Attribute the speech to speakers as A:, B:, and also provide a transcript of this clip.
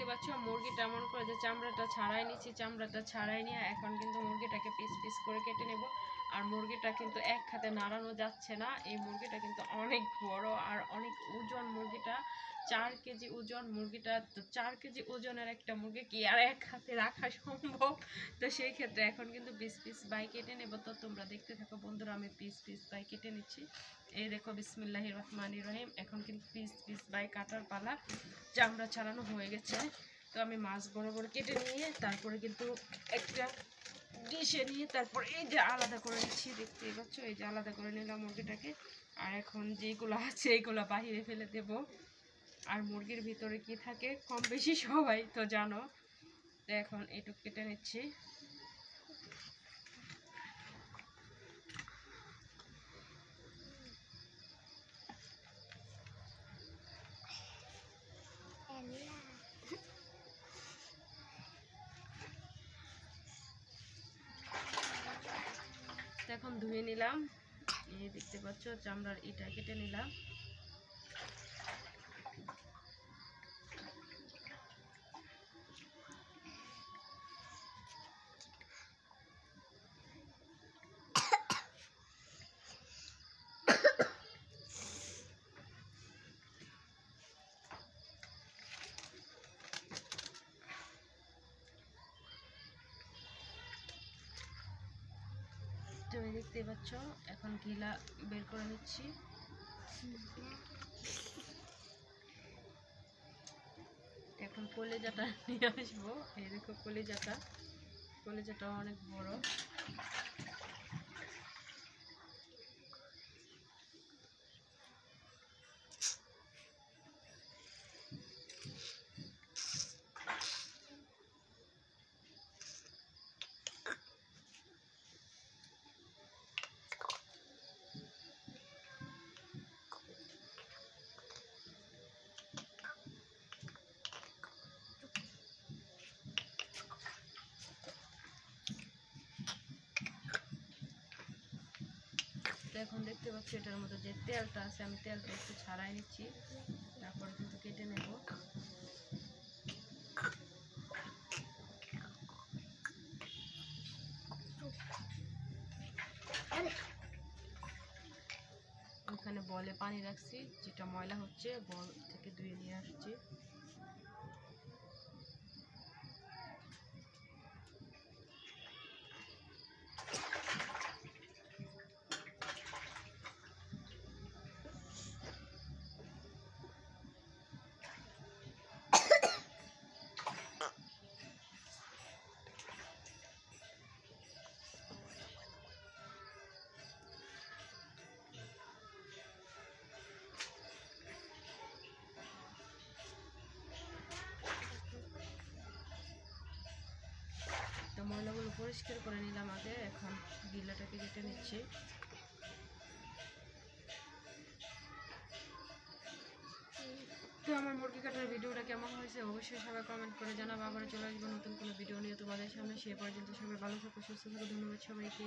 A: পাচ্ছ মুরগিটা এমন করে যে চামড়াটা ছাড়াই নিচ্ছি, চামড়াটা ছাড়াই নিয়ে এখন কিন্তু মুরগিটাকে পিস পিস করে কেটে নেব। আর মুরগিটা কিন্তু এক হাতে নাড়ানো যাচ্ছে না, এই মুরগিটা কিন্তু অনেক বড় আর অনেক ওজন। মুরগিটা 4 কেজি ওজন মুরগিটা, তো 4 কেজি ওজনের একটা মুরগি কি আর এক হাতে রাখা সম্ভব? তো সেই ক্ষেত্রে এখন কিন্তু পিস পিস বাই কেটে নেব। তো তোমরা দেখতে থাকো বন্ধুরা, আমি পিস পিস বাই কেটে নিচ্ছি। এই দেখো বিসমিল্লাহির রহমানির রহিম, এখন কিন্তু পিস পিস বাই কাটার পালা, চামড়া ছাড়ানো হয়ে গেছে। তো আমি মাছ বড় বড় কেটে নিয়ে তারপরে কিন্তু একটা ডিশে নিয়ে তারপর এই যে আলাদা করে নিচ্ছি, দেখতেই পাচ্ছ এই যে আলাদা করে নিলাম মুরগিটাকে। আর এখন যেগুলো আছে এইগুলো বাহিরে ফেলে দেব। আর মুরগির ভিতরে কি থাকে কম বেশি সবাই তো জানো। তো এখন এটুকু কেটে নিচ্ছি। এখন ধুয়ে নিলাম, এই দেখতে পাচ্ছ চামড়ার ইটা কেটে নিলাম। তুমি দেখতে পাচ্ছ এখন গিলা বের করে নিচ্ছি। এখন কলিজাটা নিয়ে আসবো, এই দেখো কলিজাটা, কলিজাটা অনেক বড়। এখন দেখতে পাচ্ছি এটার মধ্যে যে তেলটা আছে, আমি তেলটা একটু ছাড়াই নিচ্ছি, তারপর কিন্তু কেটে নেব। ওখানে বলে পানি রাখছি, যেটা ময়লা হচ্ছে বল থেকে ধুয়ে নিয়ে আসছি। তো ময়লাগুলো পরিষ্কার করে নিলাম আগে, এখন গিলাটাকে কেটে নিচ্ছি। তো আমার মুরগি কাটার ভিডিওটা কেমন হয়েছে অবশ্যই সবাই কমেন্ট করে জানাবো। আবার চলে আসবো নতুন কোনো ভিডিও নিয়ে তোমাদের সামনে। সে পর্যন্ত সবাই ভালো থাকো, সুস্থ থাকো। ধন্যবাদ সবাইকে।